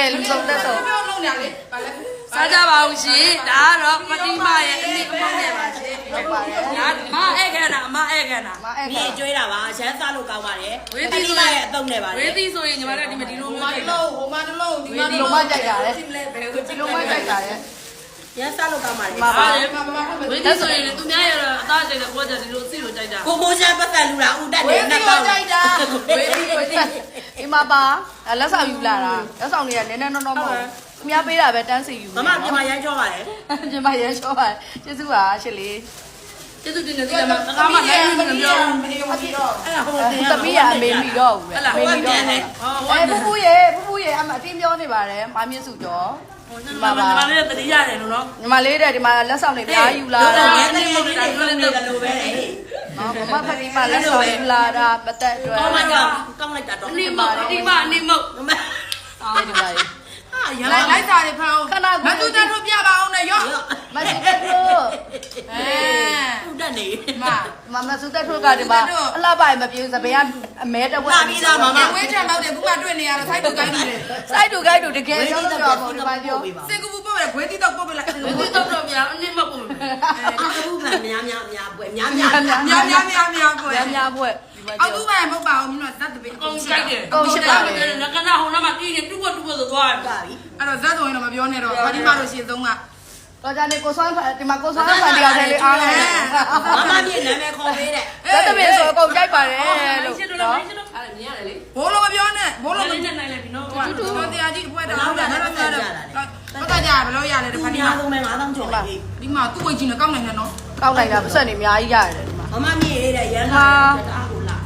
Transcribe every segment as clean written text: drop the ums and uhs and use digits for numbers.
ယ်လူဆုံးတက်ဆုံး ပြောလုံးညာလေပါလဲ စားကြပါဦးရှင်ဒါကတော့ပတိမရဲ့အနည်းအမောင်းနဲ့ပါရှင် ဟုတ်ပါတယ် ညာမအဲ့ခဏမအဲ့ခဏ မအဲ့ မြေ က ကျွေးတာပါရှမ်းစားလို့ကောင်းပါတယ်ပတိမရဲ့အတုံးနဲ့ပါ ဝေးသီးဆိုရင်ညီမတို့ဒီမဒီလိုမျိုးကြိုက်တာ ဟိုမှာတလုံးဒီမှာ ဒီလိုမှကြိုက်တာလေ ဒီလဲဘယ်ကို ဒီလိုမှကြိုက်တာလေ ရမ်းစားလို့ကောင်းပါတယ် ပါလေဝေးသီးဆိုရင်သူများရတော့အသားကြိုက်တယ်ကိုကဒီလိုအစီလိုကြိုက်တာ ကိုမိုးချမ်းပတ်သက်လူတာဥတက်နေနှစ်ပေါင်း ဒီမှာပါလက်ဆောင်ယူလာတာလက်ဆောင်တွေကနည်းနည်းနော်နော်မဟုတ်သူများပေးတာပဲတန်းစီယူ မမပြင်မရမ်းကြောပါတယ် ပြင်မရဲချောပါကျေးဇူးပါရှစ်လေး ကျေးဇူးတင်တယ်ဒီမှာတကားမှလည်းမပြောဘူး မနေမပြီးတော့ အဲ့ဒါဟိုတင် သမီးရအမေမိတော့ဘူးပဲအမေမိတော့ဖူးရေအမအတင်းပြောနေပါတယ်မမြင့်စုကျော် ဒီမှာပါညီမလေးတတိရတယ်လို့နော် ညီမလေးတဲ့ဒီမှာလက်ဆောင်တွေအများယူလာ တော့ တာ ငယ်တဲ့ပုံတွေတွေ့နေတယ်လို့ပဲ နော်မဖတိမလက်ဆောင်ယူလာတာပတ်သက်အတွက် Oh my god ကောင်းလိုက်တာတော့ အနည်းမအတိမအနည်းမ အားဒီပါလေ ဟာရ လိုက်စားတယ်ဖောင်းမတူတဲ့ထုတ်ပြပါအောင်နဲ့ရော့ မစုတက်ထိုး အဲ ဥတက်နေ မ မစုတက်ထိုးကဒီမှာအလှပိုင်မပြေဘူးစပယ်ကအမဲတဝက် ဝေးချမ်းတော့တယ်ခုမှတွေ့နေရတော့ဆိုင်တူကိုင်းနေတယ် စိုက်တူကိုက်တူတကယ်ပြောလို့ပြောပေါ့ဒီမှာပြော စင်ကူပူပို့ပဲခွေးတိတော့ပို့ပြလိုက် ဝေးသီးတော့တော့ပြန်အနည်းမပုံ အခုကများပွဲများ များကို များဘွဲ့ အောက်တူပန်မဟုတ်ပါဘူးမြို့ဇတ်တပိ ကုန်းကြိုက်တယ်လက်ကနာဟိုနာမှာပြင်းနေတူဝတူဝဆိုသွားတယ် ပါပြီ အဲ့တော့ဇတ်ဆိုရင်တော့မပြောနဲ့တော့ဘာဒီမှလို့ရှင်းသုံးက တော့ကြနေကိုဆွမ်းဒီမှာကိုဆွမ်းဖန်တရားတယ်လေအားလုံး မမမြေနာမည်ခေါ်ပေးတဲ့ သက်သမီးဆိုအကုန်ကြိုက်ပါတယ်လို့ ရှင်းလို့ နော် ရှင်းလို့အဲ့ဒါမြင်ရတယ်လေ ဘိုးလုံးမပြောနဲ့ဘိုးလုံးမ လေးနဲ့နိုင်လိုက်ပြီနော် တူတူတရားကြီးအဖွဲတော်ဟုတ်တယ်ဟုတ်တယ်ဟုတ်တယ်ကြာဘယ်လိုရလဲတ သူ ခါဒီ များ မှာ ဆုံးပဲ9000ကျော်ပြီ ဒီမှာသူ့ဝိတ်ကြီးနဲ့ကောက်နိုင်တယ်နော် ကောက်လိုက်တာပတ်စံနေအများကြီးရတယ်ဒီမှာ မမမြေတဲ့ရန်လာတာကိုလာ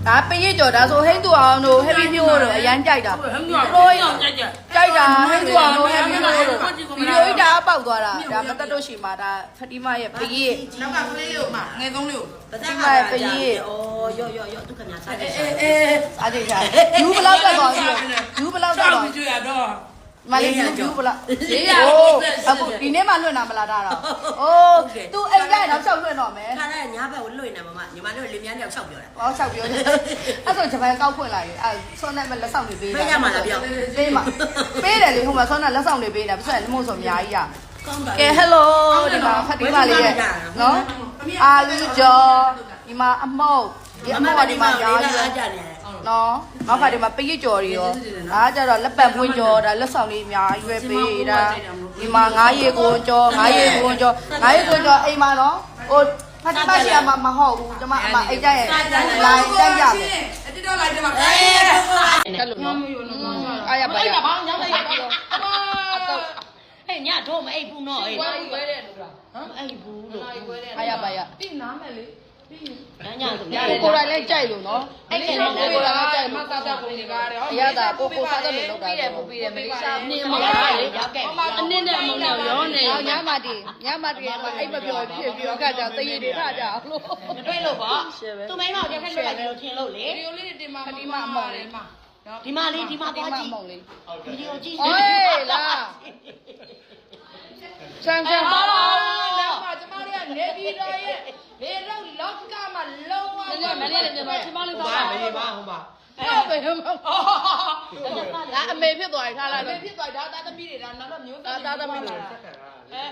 ဒါပရင်ကျော်ဒါဆိုဟိန်းတူအောင်တို့ဟဲ့ဘီမျိုးတို့အရန်ကြိုက်တာ ဟမ်ပြောရောကြိုက်ကြ ကြိုက်တာဟိန်းတူအောင်တို့ဟဲ့ဘီမျိုးတို့ဗီဒီယိုကြီးဒါပေါက်သွားတာဒါမတက်တို့ရှိမှာဒါဖတီမာရဲ့ပရင် နောက်ကကလေးကိုမှငယ်ဆုံးလေးကို ပဒက်ကပကြီးဩရောသူခင်ဗျာစားတယ် အားကြိတ်တာယူဘလောက်တက်သွားပြီယူဘလောက်တက် တော့ သွား မကြရတော့ မလေးယူဘလောက် ရေးရ အခုဒီနေ့မှလွတ်နာမလားတာတော့အိုး तू အိမ်ကြိုက်တော့ချက်လွတ်တော့မယ် ခါတဲ့ညာဘက်ကိုလွှင့်နေမှာမညီမတို့လင်းမြန်းတယောက်၆ပြောတာ ဟောချက်ပြောတယ်အဲ့ဆိုဂျပန်ကောက်ဖွင့်လိုက်အဲ့ဆွမ်းနဲ့မလက်ဆောင်တွေပေး မရမှာလားပြော ပေးမှာပေးတယ်လေဟိုမှာဆွမ်းနဲ့လက်ဆောင်တွေပေးတာပတ်စံလမို့ဆိုအများကြီးရ ကောင်းတာ ကဲဟယ်လိုဒီမှာဖတီမာလေးရဲ့နော်အာလူကျော်ဒီမှာအမုတ်ဒီအမုတ်ကဒီမှာရောင်းရ အားကြနေတယ် နော်နောက်ခါဒီမှာပရိတ်ကျော်တွေရောဒါကြတော့လက်ပံပွင့်ကျော်ဒါလက်ဆောင်လေးအများကြီးပဲပေးတာဒီမှာ9ရေကိုကျော်9ရေကိုကျော်9ရေကိုကျော်အိမ်မှာနော်ဟိုဖတ်ပါရှိရမှာမဟုတ်ဘူးကျွန်မအမအိတ်ကြရဲ့လိုင်းတက်ရမယ် အတိတော့လိုက်တယ်မှာ အဲ့လိုနော်အားရပါရ ဘာညောင်းလိုက်ရတော့ဟဲ့ညတော့မအိပ်ဘူးနော်အေး ဝဲတယ်လို့လား မအိပ်ဘူးလို့ အားရပါရ ပြီးနားမယ်လေ ညဆိုည ကိုကိုယ်တိုင်လည်းကြိုက်လို့နော် အဲ့ကလည်း ကိုယ်တိုင်လည်းကြိုက် မ လို့ ကတာပုံတွေကတယ် အရသာကိုကိုစားတဲ့လူလောက်တာ ပို့ပြီးတယ်မလေးရှား နေမလားလေရောက်ခဲ့ အနည်းနဲ့အမုန်းနဲ့ရောနေ ညမတီအိတ်မပြောဖြစ်ပြီးတော့ခါကြသရေတွေခါကြလို့ မတွေ့လို့ပေါ့သူမိန်းမကိုတက်ခက်လွတ်လိုက်တယ်လို့ထင်လို့လေ ဗီဒီယိုလေးတွေတင်မှာဒီမှာ ဒီမှာလေးဒီမှာသွားကြည့် မုံလေး ဗီဒီယိုကြည့် ဟေးလာဆန်ဆန် အော်နောက်မှကျမလေးကနေပြီးတော့ရဲ့ဘေလောက်လောက်ကမှလုံးဝ မလေးလည်းမြန်မာချင်းမလေးပါ ဟုတ်ပါ ဟုတ်ပဲမလာအမေဖြစ်သွားပြီထားလိုက် ဘယ်ဖြစ်သွားတာသားသမီးတွေဒါနောက်တော့မျိုး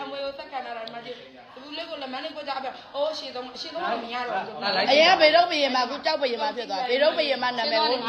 အမွေကိုစက္ကန့်လာတာမှကြည့်သူလေးကိုလက်မလေးကိုကြအပြအိုးရှေ့ဆုံးတော့မရတော့ဘူး အရင်ကဘေတော့ဘယင်မှာအခုကြောက်ဘယင်မှာဖြစ်သွားဘေတော့ဘယင်မှာနာမည်ကို